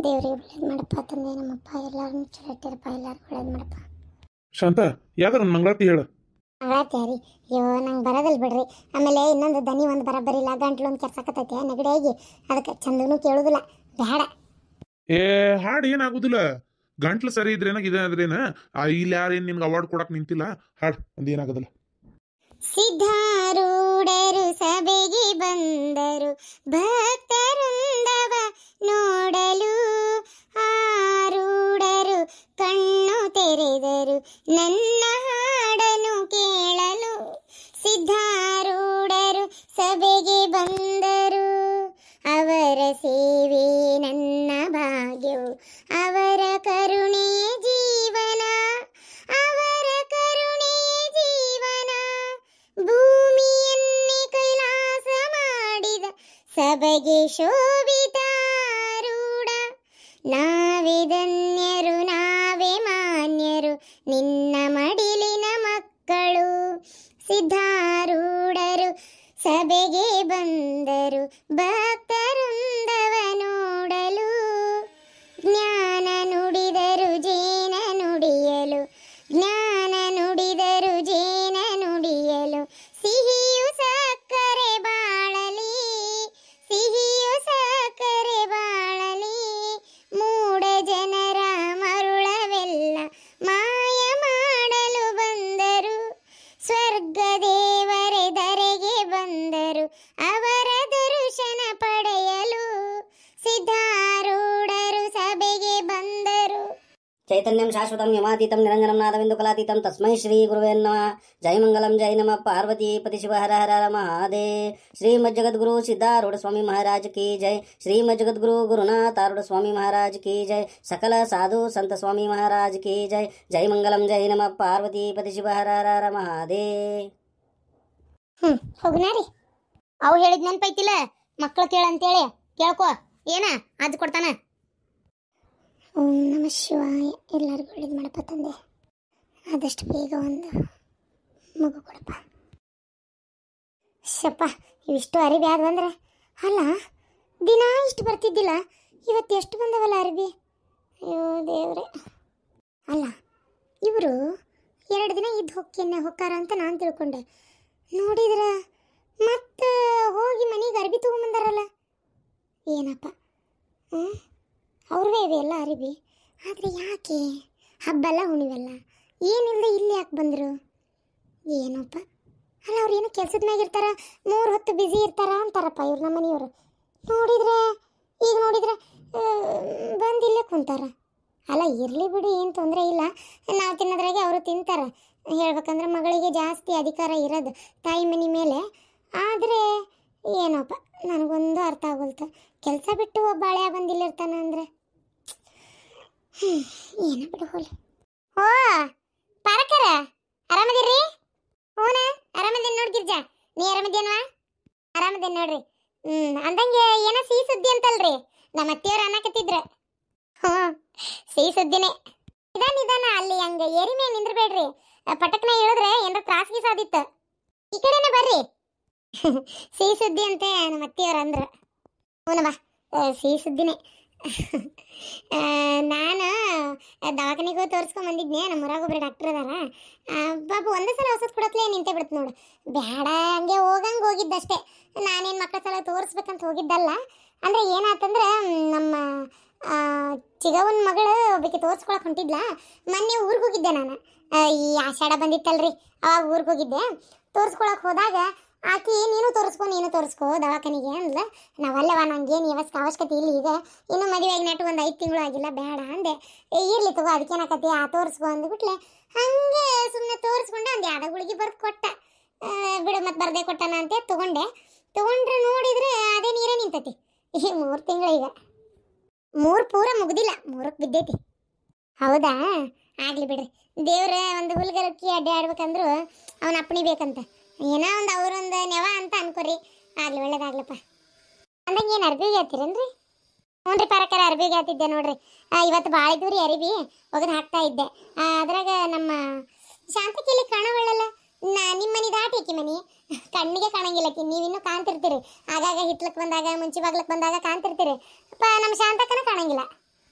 ದೇವ್ರಿಗೆ ಒಳ್ಳೇದು ಮಾಡಪ್ಪ ತಂದೆ ನಮ್ಮಪ್ಪ ಎಲ್ಲಾರನ್ನೂ ಚಲೋ ಇಟ್ಟಿರಪ್ಪ ಎಲ್ಲಾರು ಒಳ್ಳೇದು ಮಾಡಪ್ಪ. ಶಾಂತ ಯಾವ್ದಾರ ಒಂದು ಮಂಗಳಾರತಿ ಹೇಳು. ಮಂಗಳಾರತಿ ರೀ? ಅಯ್ಯೋ ನಂಗೆ ಬರೋದಿಲ್ಲ ಬಿಡ್ರಿ. ಆಮೇಲೆ ಇನ್ನೊಂದು ದನಿ ಒಂದು ಬರಬರಿಲ್ಲ, ಗಂಟ್ಲು ಒಂದು ಕೆರ್ಸಾಕತ್ತೈತೆ ನೆಗಡಿಯಾಗಿ, ಅದಕ್ಕೆ ಚಂದನೂ ಕೇಳೋದಿಲ್ಲ, ಬೇಡ. ಏ ಹಾಡು ಏನಾಗುದಿಲ್ಲ, ಗಂಟ್ಲು ಸರಿ ಇದ್ರೇನಾಗ ಇದೇನಾದ್ರೇನ ಇಲ್ಲಿ ಯಾರೇನು ನಿನ್ಗೆ ಅವಾರ್ಡ್ ಕೊಡಕ್ ನಿಂತಿಲ್ಲ, ಹಾಡು ಒಂದು ಏನಾಗೋದಿಲ್ಲ. ಸಿದ್ಧಾರೂಢರು ಸಭೆಗೆ ಬಂದರು, ಭಕ್ತರುಂದವ ನೋಡಲು, ಆರೂಢರು ಕಣ್ಣು ತೆರೆದರು ನನ್ನ ಹಾಡನ್ನು ಕೇಳಲು. ಸಿದ್ಧಾರೂಢರು ಸಭೆಗೆ ಬಂದರು, ಅವರ ಸೇವೆ ನನ್ನ ಭಾಗ್ಯವು, ಅವರ ಕರುಣೆಯ ಜೀವನ, ಅವರ ಕರುಣೆಯ ಜೀವನ. ಭೂಮಿಯನ್ನೇ ಕೈಲಾಸ ಮಾಡಿದ ಸಭೆಗೆ ಶೋಭಿತಾರೂಢ. ನಾವೇ ಧನ್ಯರು ನಾವೇ ಮಾನ್ಯರು ನಿನ್ನ ಮಡಿಲಿನ ಮಕ್ಕಳು. ಸಿದ್ಧಾರೂಢರು ಸಭೆಗೆ ಬಂದರು, ಭಕ್ತರುಂದವ ನೋಡಲು. ಜ್ಞಾನ ನುಡಿದರು ಜೇನ ನುಡಿಯಲು, ಜ್ಞಾನ ನುಡಿದರು ಜೇನ ನುಡಿಯಲು. ಸಿಹಿಯು ಸಕ್ಕರೆ ಬಾಳಲಿ, ಸಿಹಿಯು ಸಕ್ಕರೆ ಬಾಳಲಿ. ಮೂಢ ಜನರ ಮರುಳವೆಲ್ಲ ಮಾಯ ಮಾಡಲು ಬಂದರು, ಸ್ವರ್ಗ ದೇವರೇ ಧರೆಗೆ ಬಂದರು, ಅವರ ದರ್ಶನ ಪಡೆಯಲು. ಸಿದ್ಧಾರೂಢರು ಸಭೆಗೆ ಬಂದರು. ಚೈತನ್ಯಂ ಶಾಶ್ವತಂ ಯಮಾತೀತಂ ನಿರಂಜನಂ ನಾದವಿಂದು ಕಲಾತೀತಂ ತಸ್ಮೈ ಶ್ರೀ ಗುರುವೇ ನಮಃ. ಜೈ ಮಂಗಲಂ ಜೈ ನಮಃ ಪಾರ್ವತಿ ಪತಿ ಶಿವ ಹರ ಹರ ಮಹಾದೇವ್. ಶ್ರೀಮದ್ ಜಗದ್ಗುರು ಸಿದ್ಧಾರೂಢ ಸ್ವಾಮಿ ಮಹಾರಾಜ್ ಕಿ ಜೈ. ಶ್ರೀಮದ್ ಜಗದ್ಗುರು ಗುರುನಾಥ ಆರೂಢ ಸ್ವಾಮಿ ಮಹಾರಾಜ್ ಕಿ ಜೈ. ಸಕಲ ಸಾಧು ಸಂತ ಸ್ವಾಮಿ ಮಹಾರಾಜ್ ಕಿ ಜೈ. ಜೈ ಮಂಗಲಂ ಜೈ ನಮಃ ಪಾರ್ವತಿ ಪತಿ ಶಿವ ಹರ ಹರ ಮಹಾದೇವ್. ಹೋಗ್ನಾರಿ, ಅವು ಹೇಳಿದ್ ನೆನ್ಪೈತಿಲ್ಲ, ಮಕ್ಕಳು ಕೇಳಂತೇಳಿ ಕೇಳ್ಕೊ, ಏನ ಅದು ಕೊಡ್ತಾನ. ಓಂ ನಮ ಶಿವಾಯ. ಎಲ್ಲರಿಗೂ ಒಳ್ಳೇದು ಮಾಡಪ್ಪ ತಂದೆ, ಆದಷ್ಟು ಬೇಗ ಒಂದು ಮಗು ಕೊಡಪ್ಪ. ಶಪ್ಪ, ಇವಿಷ್ಟು ಅರಿವಿ ಆದ್ವು ಅಂದ್ರೆ, ಅಲ್ಲ ದಿನ ಇಷ್ಟು ಬರ್ತಿದ್ದಿಲ್ಲ, ಇವತ್ತು ಎಷ್ಟು ಬಂದವಲ್ಲ ಅರಿವಿ. ಅಯ್ಯೋ ದೇವ್ರೆ. ಅಲ್ಲ ಇವರು 2 ದಿನ ಇದ್ದು ಹೊಕ್ಕಾರ ಅಂತ ನಾನು ತಿಳ್ಕೊಂಡೆ. ನೋಡಿದ್ರ ಮತ್ತೆ ಹೋಗಿ ಮನೆಗೆ ಅರಿವಿ ತೊಗೊಂಬಂದಾರಲ್ಲ, ಏನಪ್ಪ. ಅವ್ರವೇ ಇವೆ ಎಲ್ಲ ಅರಿವಿ, ಆದರೆ ಯಾಕೆ ಹಬ್ಬಲ್ಲ ಹುಣಿವಲ್ಲ ಏನಿಲ್ಲದೆ ಇಲ್ಲಿ ಯಾಕೆ ಬಂದರು ಏನಪ್ಪ. ಅಲ್ಲ ಅವ್ರು ಏನೋ ಕೆಲ್ಸದ ಮ್ಯಾಗ ಇರ್ತಾರ, 3 ಹೊತ್ತು ಬ್ಯುಸಿ ಇರ್ತಾರ ಅಂತಾರಪ್ಪ ಇವ್ರು ನಮ್ಮ ಮನೆಯವರು. ನೋಡಿದ್ರೆ ಈಗ ನೋಡಿದ್ರೆ ಬಂದಿಲ್ಲೇ ಕುಂತಾರ. ಅಲ್ಲ ಇರಲಿ ಬಿಡಿ, ಏನು ತೊಂದರೆ ಇಲ್ಲ, ನಾವು ತಿನ್ನೋದ್ರಾಗೆ ಅವರು ತಿಂತಾರೆ. ಹೇಳ್ಬೇಕಂದ್ರೆ ಮಗಳಿಗೆ ಜಾಸ್ತಿ ಅಧಿಕಾರ ಇರೋದು ತಾಯಿ ಮನೆ ಮೇಲೆ. ಆದರೆ ಏನಪ್ಪ ನನಗೊಂದು ಅರ್ಥ ಆಗೋಲ್ತು, ಕೆಲಸ ಬಿಟ್ಟು ಒಬ್ಬ ಹಳೆಯ ಬಂದಿಲ್ಲಿರ್ತಾನೆ ಅಂದರೆ ಏನ ಬಿಡು ಹೋಲಿ. ಓ ಪಾರಕರ ಆರಾಮದಿರ್ರಿ? ಹೂನ ಆರಾಮದೇನು ನೋಡಿ ಗಿರ್ಜಾ, ನೀ ಆರಾಮದೇನ್ವಾ? ಆರಾಮದೇನು ನೋಡ್ರಿ. ಅಂದಂಗೆ ಏನೋ ಸಿಹಿ ಸುದ್ದಿ ಅಂತಲ್ರಿ ನಮ್ಮ ಅತ್ತೆಯವ್ರು ಅನ್ನಕತ್ತಿದ್ರ. ಹ್ಞೂ ಸಿಹಿ ಸುದ್ದಿನೇ. ನಿಧಾನ ಅಲ್ಲಿ ಹಂಗೆ ಏರಿ ಮೇಲೆ ನಿಂದ್ರಬೇಡ್ರಿ, ಪಟಕ್ನ ಹೇಳಿದ್ರೆ ಏನಾರ ತ್ರಾಸಿಗೆ ಸಾದಿತ್ತು. ಈ ಕಡೆನೇ ಬರ್ರಿ. ಸಿಹಿ ಸುದ್ದಿ ಅಂತೆ ನಮ್ಮ ಅತ್ತೆಯವ್ರು ಅಂದ್ರು. ಹೂನಮ್ಮ ಸಿಹಿ ಸುದ್ದಿನೇ. ನಾನು ದವಾಖಾನೆಗೂ ತೋರಿಸ್ಕೊಂಡ್ ಬಂದಿದ್ನೆ, ನಮ್ಮ ಊರಾಗೊಬ್ರು ಡಾಕ್ಟರ್ ಅದಾರ. ಬಾಬು ಒಂದೇ ಸಲ ಔಷಧ ಕೊಡತ್ಲೇ ನಿಂತೆ ಬಿಡ್ತು ನೋಡು. ಬೇಡ ಹಂಗೆ ಹೋಗಿದ್ದಷ್ಟೇ. ನಾನೇನು ಮಕ್ಕಳ ಸಲ ತೋರಿಸ್ಬೇಕಂತ ಹೋಗಿದ್ದಲ್ಲ. ಅಂದರೆ ಏನಾಯ್ತಂದ್ರೆ ನಮ್ಮ ಚಿಗವನ ಮಗಳು ಒಬ್ಬಕ್ಕೆ ತೋರಿಸ್ಕೊಳಕ್ಕೆ ಹೊಂಟಿದ್ಲ. ಮೊನ್ನೆ ಊರಿಗೆ ಹೋಗಿದ್ದೆ ನಾನು, ಈ ಆಷಾಢ ಬಂದಿತ್ತಲ್ರಿ, ಅವಾಗ ಊರಿಗೆ ಹೋಗಿದ್ದೆ. ತೋರಿಸ್ಕೊಳಕ್ಕೆ ಹೋದಾಗ ಆಕಿ ನೀನು ತೋರಿಸ್ಕೋ ದವಾಖಾನಿಗೆ ಅಂದ್ಲ. ನಾವಲ್ಲವ ನಂಗೇನು ಅವಶ್ಯಕತೆ ಇಲ್ಲಿ ಇದೆ, ಇನ್ನು ಮದುವೆಯಾಗಿ ನೆಟ್ಟು ಒಂದು 5 ತಿಂಗಳು ಆಗಿಲ್ಲ, ಬೇಡ ಅಂದೆ. ಇರ್ಲಿ ತಗೋ ಅದಕ್ಕೇನಾಕತಿ ತೋರಿಸ್ಕೊ ಅಂದ್ಬಿಟ್ಲೆ. ಹಂಗೆ ಸುಮ್ಮನೆ ತೋರಿಸ್ಕೊಂಡೆ, ಒಂದು 2 ಗುಳಿಗೆ ಬರ್ದು ಕೊಟ್ಟ. ಬಿಡು ಮತ್ತೆ ಬರದೆ ಕೊಟ್ಟನ ಅಂತ ತೊಗೊಂಡ್ರೆ ನೋಡಿದ್ರೆ ಅದೇ ನೀರೇ ನಿಂತತಿ. ಈ 3 ತಿಂಗಳು ಈಗ 3 ಪೂರ ಮುಗ್ದಿಲ್ಲ, 3ಕ್ಕೆ ಬಿದ್ದೈತಿ. ಹೌದಾ, ಆಗ್ಲಿ ಬಿಡ್ರಿ. ದೇವ್ರ ಒಂದು ಹುಲ್ಗರಕ್ಕಿ ಅಡ್ಡಾಡ್ಬೇಕಂದ್ರು ಅವನ ಅಪ್ಪಣಿ ಬೇಕಂತ, ಏನೋ ಒಂದು ಅವ್ರೊಂದು ನೆವ ಅಂತ ಅನ್ಕೋರಿ. ಆಗ್ಲಿ ಒಳ್ಳೇದಾಗ್ಲಪ್ಪ. ಅಂದಂಗೆ ಏನು ಅರ್ಬಿಗೆ ಹಾಕ್ತೀರೇನ್ರಿ? ಹ್ಞೂ ರೀ ಪಾರಕರ ಅರ್ಬಿಗೆ ಹಾಕ್ತಿದ್ದೆ ನೋಡ್ರಿ. ಇವತ್ತು ಭಾಳ ಇದ್ವಿ ಅರಿವಿ ಒಗದು ಹಾಕ್ತಾ ಇದ್ದೆ. ಅದ್ರಾಗ ನಮ್ಮ ಶಾಂತಕಿಯಲ್ಲಿ ಕಾಣವಳ್ಳಲ್ಲ, ನಿಮ್ಮ ಮನೆ ದಾಟಿ ಆಕಿ ಮನೆ ಕಣ್ಣಿಗೆ ಕಾಣಂಗಿಲ್ಲಕಿ. ನೀವಿನ್ನೂ ಕಾಣ್ತಿರ್ತೀರಿ, ಆಗಾಗ ಹಿತ್ಲಕ್ಕೆ ಬಂದಾಗ ಮುಂಚೆ ಬಾಗ್ಲಕ್ಕೆ ಬಂದಾಗ ಕಾಣ್ತಿರ್ತೀರಿ. ನಮ್ಮ ಶಾಂತಕ್ಕನ ಕಾಣಂಗಿಲ್ಲ.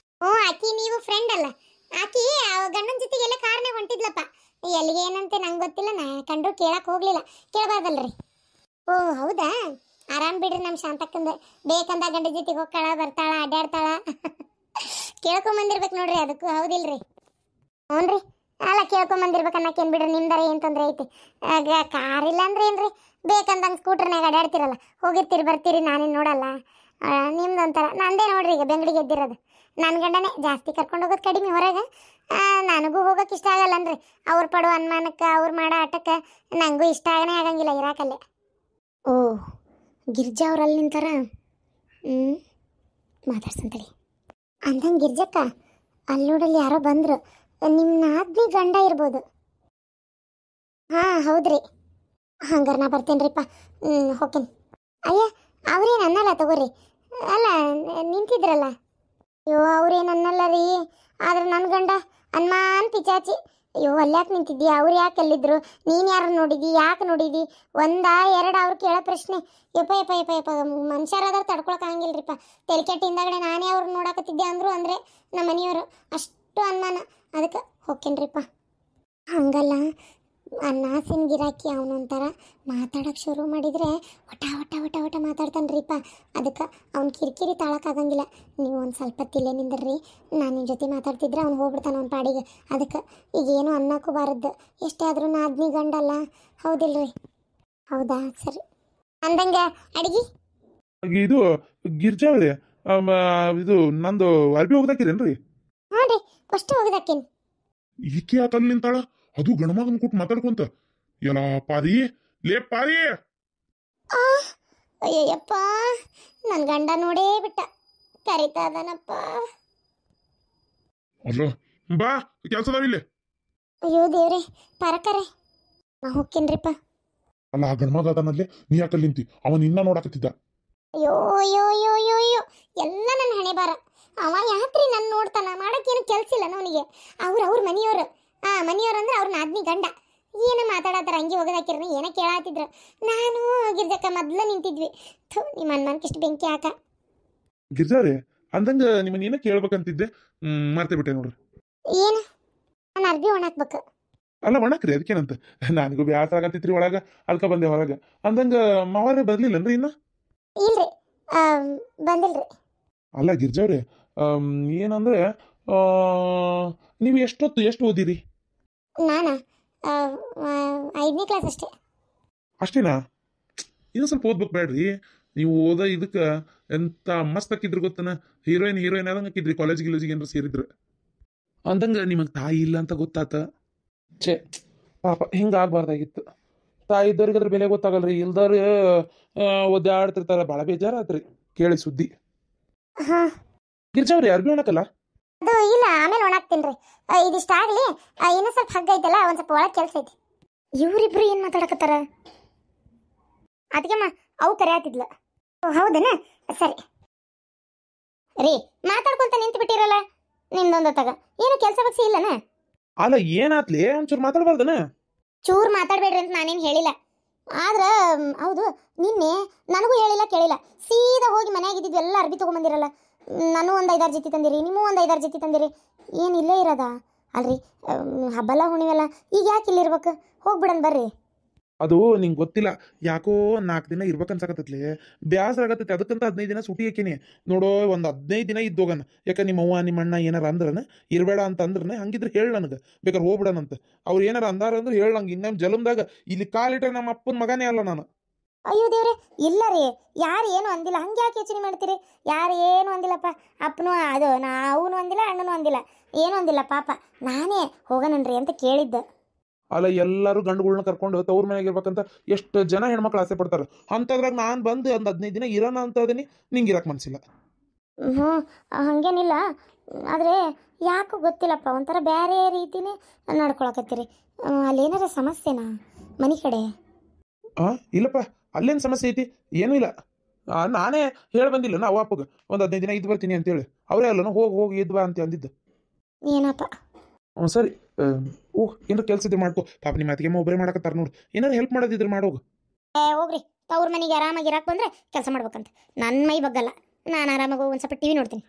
ಆಕಿ ನೀವು ಫ್ರೆಂಡ್ ಅಲ್ಲ. ಆಕಿ ಗಂಡನ ಜೊತೆಗೆ ಎಲ್ಲ ಕಾರ್ನಾಗ ಹೊಂಟಿದ್ಲಪ್ಪ. ಎಲ್ಲಿಗೆ ಏನಂತೆ ನಂಗೆ ಗೊತ್ತಿಲ್ಲ, ನಾ ಕಂಡ್ರು ಕೇಳಕ್ ಹೋಗ್ಲಿಲ್ಲ. ಕೇಳಬಾರ್ದಲ್ರಿ. ಓ ಹೌದಾ, ಆರಾಮ್ ಬಿಡ್ರಿ ನಮ್ಮ ಶಾಂತಕ್ಕಂದ. ಬೇಕಂದ ಗಂಡ ಜೊತೆಗೆ ಹೋಗ್ತಾಳ, ಬರ್ತಾಳ, ಅಡ್ಡಾಡ್ತಾಳ. ಕೇಳ್ಕೊಂಬಂದಿರ್ಬೇಕು ನೋಡ್ರಿ, ಅದಕ್ಕೂ ಹೌದಿಲ್ರಿ? ಹ್ಞೂನ್ರಿ. ಅಲ್ಲ ಕೇಳ್ಕೊಂಬಂದಿರ್ಬೇಕು ಅನ್ನಕ್ಕೇನು ಬಿಡ್ರಿ, ನಿಮ್ದಾರ ಏನು ತೊಂದರೆ ಐತಿ? ಆಗ ಕಾರ್ ಇಲ್ಲ ಅಂದ್ರೆ ಏನ್ರಿ, ಬೇಕಂದಂಗೆ ಸ್ಕೂಟ್ರ್ನಾಗ ಅಡ್ಡಾಡ್ತಿರಲ್ಲ, ಹೋಗಿರ್ತೀರಿ ಬರ್ತೀರಿ, ನಾನೇನು ನೋಡಲ್ಲ. ನಿಮ್ದೊಂಥರ. ನಂದೇ ನೋಡ್ರಿ ಈಗ ಬೆಂಗ್ಳಿಗೆ ಎದ್ದಿರೋದು. ನನ್ನ ಗಂಡನೇ ಜಾಸ್ತಿ ಕರ್ಕೊಂಡು ಹೋಗೋದು ಕಡಿಮೆ ಹೊರಗೆ. ನನಗೂ ಹೋಗೋಕೆ ಇಷ್ಟ ಆಗಲ್ಲನ್ರಿ. ಅವ್ರು ಪಡೋ ಅನುಮಾನಕ್ಕೆ, ಅವ್ರು ಮಾಡೋ ಆಟಕ್ಕೆ ನನಗೂ ಇಷ್ಟ ಆಗನೇ ಆಗಂಗಿಲ್ಲ ಇರಾಕಲ್ಲೇ. ಓ ಗಿರ್ಜಾ ಅವ್ರು ಅಲ್ಲಿ ನಿಂತಾರ. ಮಾತಾಡ್ಸಂತಳಿ ಅಂದಂಗೆ ಗಿರ್ಜಕ್ಕ, ಅಲ್ಲಿ ನೋಡಲ್ಲಿ ಯಾರೋ ಬಂದರು. ನಿಮ್ಮ ನಾದ್ನಿ ಗಂಡ ಇರ್ಬೋದು. ಹಾಂ ಹೌದ್ರಿ. ಹಂಗಾರೆ ನಾ ಬರ್ತೇನ್ರಿಪ್ಪ. ಹೋಗ್ತೇನೆ. ಅಯ್ಯ ಅವ್ರೇನು ಅನ್ನಲ್ಲ ತಗೋರಿ. ಅಲ್ಲ ನಿಂತಿದ್ರಲ್ಲ. ಅಯ್ಯೋ ಅವ್ರೇನು ಅನ್ನಲ್ಲ ರೀ. ಆದ್ರೆ ನನ್ನ ಗಂಡ ಅನ್ಮಾನ್ ಪಿಚಾಚಿ. ಅಯ್ಯೋ ಅಲ್ಯಾಕೆ ನಿಂತಿದ್ದಿ, ಅವ್ರು ಯಾಕೆ ಅಲ್ಲಿದ್ರು, ನೀನು ಯಾರು ನೋಡಿದಿ, ಯಾಕೆ ನೋಡಿದಿ, ಒಂದಾ ಎರಡು ಅವ್ರು ಕೇಳೋ ಪ್ರಶ್ನೆ. ಯಪ್ಪ ಯಪ್ಪ ಯಪ್ಪ ಯಪ್ಪ, ಮನುಷ್ಯರಾದ್ರೆ ತಡ್ಕೊಳಕ್ಕೆ ಆಗಂಗಿಲ್ರಿಪ್ಪ. ತೆಲಿಕೆಟ್ಟು ಹಿಂದಾಗಡೆ ನಾನೇ ಅವ್ರನ್ನ ನೋಡಕತ್ತಿದ್ದೆ ಅಂದರು ಅಂದರೆ ನಮ್ಮ ಮನೆಯವರು ಅಷ್ಟು ಅನುಮಾನ. ಅದಕ್ಕೆ ಹೋಗ್ತೇನ್ರಿಪ್ಪ. ಹಂಗಲ್ಲ, ನಾಸಿನ ಗಿರಾಕಿ ಅವನೊಂಥರ ಮಾತಾಡೋಕೆ ಶುರು ಮಾಡಿದರೆ ಒಟ ಒಟ ಒಟ ಒಟ ಮಾತಾಡ್ತಾನ್ರಿಪ್ಪ. ಅದಕ್ಕೆ ಅವ್ನ ಕಿರಿಕಿರಿ ತಾಳಕ್ಕಾಗಂಗಿಲ್ಲ. ನೀವು ಒಂದು ಸ್ವಲ್ಪ ತಿಲ್ಲೇ ನಿಂದ್ರಿ, ನಾನು ನಿಮ್ಮ ಜೊತೆ ಮಾತಾಡ್ತಿದ್ರೆ ಅವ್ನು ಹೋಗ್ಬಿಡ್ತಾನೆ ಅವ್ನ ಪಾಡಿಗೆ. ಅದಕ್ಕೆ ಈಗೇನು ಅನ್ನಕ್ಕೂ ಬಾರದ್ದು. ಎಷ್ಟೇ ಆದರೂ ನಾದ್ನಿ ಗಂಡಲ್ಲ, ಹೌದಿಲ್ರಿ? ಹೌದಾ, ಸರಿ. ಅಂದಂಗೆ ಅಡಿಗೆ ಇದು ಗಿರ್ಜಾ ಅವ್ರೆ, ಇದು ನಂದು ಅರ್ಬಿ ಹೋಗ್ದಾಕಿರೇನ್ರಿ? ಹ್ಞೂ ರೀ, ಅಷ್ಟು ಹೋಗಿದಾಕೇನು. ಈಕೆ ಯಾಕಲ್ಲಿ ನಿಂತಾಳ? ಅದು ಗಣಮಗನ್ ಕೂಟ್ ಮಾತಾಡ್ಕೊಂತ. ಎಲ್ಲ ಪಾರಿ, ಲೇ ಪಾರಿ. ಅಯ್ಯಯ್ಯಪ್ಪ, ನನ್ನ ಗಂಡ ನೋಡೇ ಬಿಟ್ಟ, ಕರಿತಾ ಇದಾನಪ್ಪ. ಅಲ್ಲ ಬಾ, ಕೆಲ್ಸದಾವಿಲ್ಲಿ. ಅಯ್ಯೋ ದೇವ್ರೆ, ಪರಕರೆ ನಾ ಹೋಗ್ತೇನ್ರಿಪ್ಪ. ಅಲ್ಲ ಆ ಗಣಮಗ ಅದನ್ನಲ್ಲಿ ನೀ ಯಾಕಲ್ಲಿ ನಿಂತಿ? ಅವನ್ ಇನ್ನ ನೋಡಾಕತ್ತಿದ್ದ. ಅಯ್ಯೋ ಅಯ್ಯೋ ಅಯ್ಯೋ ಅಯ್ಯೋ ಅಯ್ಯೋ, ಎಲ್ಲ ನನ್ನ ಹಣೆ ಬಾರ. ಅವ ಯಾಕ್ರಿ ನನ್ನ ನೋಡ್ತಾನ? ಮಾಡಕ್ಕೇನು ಕೆಲಸ ಇಲ್ಲ ಅವನಿಗೆ. ಅವ್ರ ಮನೆಯವರು. ಮನೆಯವ್ರು ಅಂದ್ರೆ ಅವ್ರ ನಾದ್ನಿ ಗಂಡ. ಏನು ಮಾತಾಡತ್ತಾರ, ಹಂಗೆ ಹೋಗೋದಾಕಿರ್ನ ಏನೋ ಕೇಳಾತಿದ್ರು. ನಾನು ಗಿರ್ಜಕ್ಕ ಮೊದ್ಲು ನಿಂತಿದ್ವಿ. ಥು, ನಿಮ್ಮ ಅನ್ಮನ್ಕಿಷ್ಟು ಬೆಂಕಿ ಹಾಕ. ಗಿರ್ಜಾರೆ, ಅಂದಂಗ ನಿಮ್ಮನ್ನ ಏನ ಕೇಳ್ಬೇಕಂತಿದ್ದೆ, ಮರ್ತೇ ಬಿಟ್ಟೆ ನೋಡ್ರಿ. ಏನು? ನಾನು ಅರ್ಬಿ ಒಣಾಕ್ಬೇಕು. ಅಲ್ಲ ಒಣಕ್ರಿ, ಅದಕ್ಕೇನಂತ. ನನಗೂ ಬ್ಯಾಸರ ಆಗತ್ತಿತ್ರಿ ಒಳಗ, ಅಲ್ಕ ಬಂದೆ ಹೊರಗ. ಅಂದಂಗ ಮಾವಾರೇ ಬರ್ಲಿಲ್ಲನ್ರಿ ಇನ್ನ? ಇಲ್ರಿ, ಬಂದಿಲ್ರಿ. ಅಲ್ಲ ಗಿರ್ಜಾವ್ರೆ, ಏನಂದ್ರೆ ನೀವು ಎಷ್ಟು ಓದಿರಿ? ನಾನಾ 5ನೇ ಕ್ಲಾಸ್ ಅಷ್ಟೇ. ಅಷ್ಟೇನಾ? ಇನ್ನೂ ಸ್ವಲ್ಪ ಓದ್ಬೇಕು ಬೇಡ್ರಿ. ನೀವು ಓದೋ ಇದಕ್ಕೆ ಎಂತ ಮಸ್ತ್ ಹಾಕಿದ್ರು ಗೊತ್ತನ. ಹೀರೋಯಿನ್ ಆದಂಗೆ ಹಾಕಿದ್ರಿ, ಕಾಲೇಜಿಗೆ ಏನಾರು ಸೇರಿದ್ರು. ಅಂದಂಗ ನಿಮಗೆ ತಾಯಿ ಇಲ್ಲ ಅಂತ ಗೊತ್ತಾತ. ಛೇ ಪಾಪ, ಹಿಂಗಾಗಬಾರ್ದಾಗಿತ್ತು. ತಾಯಿ ಇದ್ದವ್ರಿಗೆ ಅದ್ರ ಬೆಲೆ ಗೊತ್ತಾಗಲ್ರಿ, ಇಲ್ದವ್ರು ಒದ್ದಾಡ್ತಿರ್ತಾರೆ. ಭಾಳ ಬೇಜಾರಾತ್ರಿ ಕೇಳಿ ಸುದ್ದಿ. ಹಾಂ, ಗಿರ್ಜಾವ್ರಿ ಅರ್ಬಿ ಒಣಕಲ್ಲ? ಅದು ಇಲ್ಲ, ಆಮೇಲೆ ಒಣಾಕ್ತೀನಿ ರೀ. ಇದಿಷ್ಟಾಗಲಿ. ಇನ್ನೂ ಸ್ವಲ್ಪ ಹಗ್ಗ ಐತಲ್ಲ, ಒಂದು ಸ್ವಲ್ಪ ಒಳಗೆ ಕೆಲಸ ಐತಿ. ಇವರಿಬ್ರು ಏನು ಮಾತಾಡಕತ್ತಾರ? ಅದಕ್ಕೆಮ್ಮ ಅವು ಕರೆಯಾತಿದ್ಲ. ಹೌದನ? ಸರಿ ರೀ, ಮಾತಾಡ್ಕೊಂತ ನಿಂತು ಬಿಟ್ಟಿರಲ್ಲ ನಿಮ್ದೊಂದತ್ತಾಗ. ಏನು ಕೆಲಸ ಬಗ್ಸಿ ಇಲ್ಲನ? ಅಲ್ಲ ಏನಾತ್ಲಿ, ಒಂಚೂರು ಮಾತಾಡ್ಬಾರ್ದನ? ಚೂರು ಮಾತಾಡ್ಬೇಡ್ರಿ ಅಂತ ನಾನೇನು ಹೇಳಿಲ್ಲ. ಆದ್ರೆ ಹೌದು, ನಿನ್ನೆ ನನಗೂ ಹೇಳಿಲ್ಲ ಕೇಳಿಲ್ಲ, ಸೀದಾ ಹೋಗಿ ಮನೆಯಾಗಿದ್ದು ಎಲ್ಲ ಅರ್ಬಿ ತೊಗೊಂಬಂದಿರಲ್ಲ. ನಾನು ಒಂದು 5-6 ಜೊತೆ ತಂದಿರಿ, ನೀವು ಒಂದು 5-6 ಜೊತೆ ತಂದಿರಿ. ಏನು ಇಲ್ಲೇ ಇರೋದಾ? ಅಲ್ರಿ, ಹಬ್ಬಲ್ಲ ಹುಣಿವೆಲ್ಲ, ಈಗ ಯಾಕೆ ಇಲ್ಲಿರ್ಬೇಕು? ಹೋಗ್ಬಿಡನ್ ಬರ್ರಿ. ಅದು ನಿಂಗೆ ಗೊತ್ತಿಲ್ಲ, ಯಾಕೋ 4 ದಿನ ಇರ್ಬೇಕನ್ಸಕತ್ತತ್ಲಿ, ಬ್ಯಾಸರ ಆಗತ್ತೈತಿ. ಅದಕ್ಕಂತ 15 ದಿನ ಸುಟಿ ಹಾಕಿನಿ ನೋಡೋ. ಒಂದು 15 ದಿನ ಇದ್ದೋಗನ. ಯಾಕೆ ನಿಮ್ಮ ಅವ್ವ ನಿಮ್ಮ ಅಣ್ಣ ಏನಾರ ಅಂದ್ರನ, ಇರಬೇಡ ಅಂತ ಅಂದ್ರನ, ಹಂಗಿದ್ರೆ ಹೇಳ ನನಗೆ, ಬೇಕಾದ್ರೆ ಹೋಗ್ಬಿಡನಂತ. ಅವ್ರು ಏನಾರ ಅಂದಾರ ಅಂದ್ರೆ ಹೇಳ ನಂಗೆ. ಇನ್ನೇನು ಜಲಮ್ದಾಗ ಇಲ್ಲಿ ಕಾಲಿಟ್ರೆ ನಮ್ಮ ಅಪ್ಪನ ಮಗನೇ ಅಲ್ಲ ನಾನು. ಅಯ್ಯೋ ದೇವ್ರೆ, ಇಲ್ಲ ರೀ, ಯಾರು ಏನು ಅಂದಿಲ್ಲ. ಹಂಗೆ ಯಾಕೆ ಯೋಚನೆ ಮಾಡ್ತೀರಿ? ಯಾರು ಏನು ಅಂದಿಲ್ಲಪ್ಪ. ಅಪ್ಪನೂ ಅದು ಅವನು ಅಂದಿಲ್ಲ, ಅಣ್ಣನೂ ಅಂದಿಲ್ಲ, ಏನೂ ಅಂದಿಲ್ಲ. ಪಾಪ ನಾನೇ ಹೋಗನನ್ರಿ ಅಂತ ಕೇಳಿದ್ದೆ. ಅಲ್ಲ ಎಲ್ಲರೂ ಗಂಡುಗಳ್ನ ಕರ್ಕೊಂಡು ತವ್ರ ಮನೆಗೆ ಇರ್ಬೇಕಂತ ಎಷ್ಟು ಜನ ಹೆಣ್ಮಕ್ಳು ಆಸೆ ಪಡ್ತಾರೆ. ಅಂಥದ್ರಾಗ ನಾನು ಬಂದು ಒಂದು 15 ದಿನ ಇರೋಣ ಅಂತ ಅದೀನಿ, ನಿಂಗೆ ಇರಕ್ಕೆ ಮನಸ್ಸಿಲ್ಲ. ಹ್ಞೂ, ಹಾಗೇನಿಲ್ಲ. ಆದರೆ ಯಾಕೋ ಗೊತ್ತಿಲ್ಲಪ್ಪ, ಒಂಥರ ಬೇರೆ ರೀತಿನೇ ನಡ್ಕೊಳಕತ್ತೀರಿ. ಅಲ್ಲೇನಾರ ಸಮಸ್ಯೆನಾ ಮನೆ ಕಡೆ? ಇಲ್ಲಪ್ಪ, ಅಲ್ಲೇನು ಸಮಸ್ಯೆ ಐತಿ? ಏನೂ ಇಲ್ಲ. ನಾನೇ ಹೇಳಿ ಬಂದಿಲ್ಲ ನಾವು ಅಪ್ಪಗೆ ಒಂದು 15 ದಿನ ಇದ್ದು ಬರ್ತೀನಿ ಅಂತೇಳಿ. ಅವರೇ ಅಲ್ಲ ಹೋಗಿ ಇದ್ವಾ ಅಂತ ಅಂದಿದ್ದು. ಏನಪ್ಪ? ಸರಿ. ಏನಾರು ಕೆಲಸ ಇದ್ರೆ ಮಾಡ್ಕೊ. ಪಾಪ ನಿಮ್ಮ ಅತ್ತಿಗೆ ಒಬ್ಬರೇ ಮಾಡಕತ್ತಾರ ನೋಡು. ಏನಾರು ಹೆಲ್ಪ್ ಮಾಡೋದಿದ್ರೆ ಮಾಡೋಗು. ಹೋಗ್ರಿ, ತವ್ರ ಮನೆಗೆ ಆರಾಮಾಗಿ ಇರಕ್ಕೆ ಬಂದರೆ ಕೆಲಸ ಮಾಡ್ಬೇಕಂತ ನನ್ನ ಮೈ ಬಗ್ಗಲ್ಲ. ನಾನು ಆರಾಮಾಗಿ ಒಂದು ಸ್ವಲ್ಪ TV ನೋಡ್ತೀನಿ.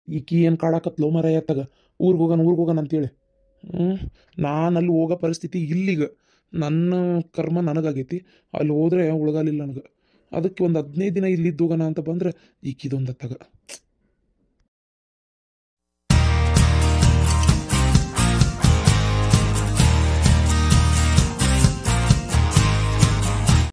ಈಕಿ ಏನು ಕಾಡಾಕತ್ಲೋ ಮರ ತಗ ಊರಿಗೆ ಹೋಗೋಣ ಅಂತೇಳಿ. ನಾನು ಅಲ್ಲಿ ಹೋಗೋ ಪರಿಸ್ಥಿತಿ ಇಲ್ಲಿಗ ನನ್ನ ಕರ್ಮ ನನಗಾಗೈತಿ. ಅಲ್ಲಿ ಹೋದ್ರೆ ಉಳ್ಗಾಲಿಲ್ಲ ನನಗೆ. ಅದಕ್ಕೆ ಒಂದು 15 ದಿನ ಇಲ್ಲಿದ್ದು ಹೋಗೋಣ ಅಂತ ಬಂದ್ರೆ ಈಕಿದೊಂದು ತಗ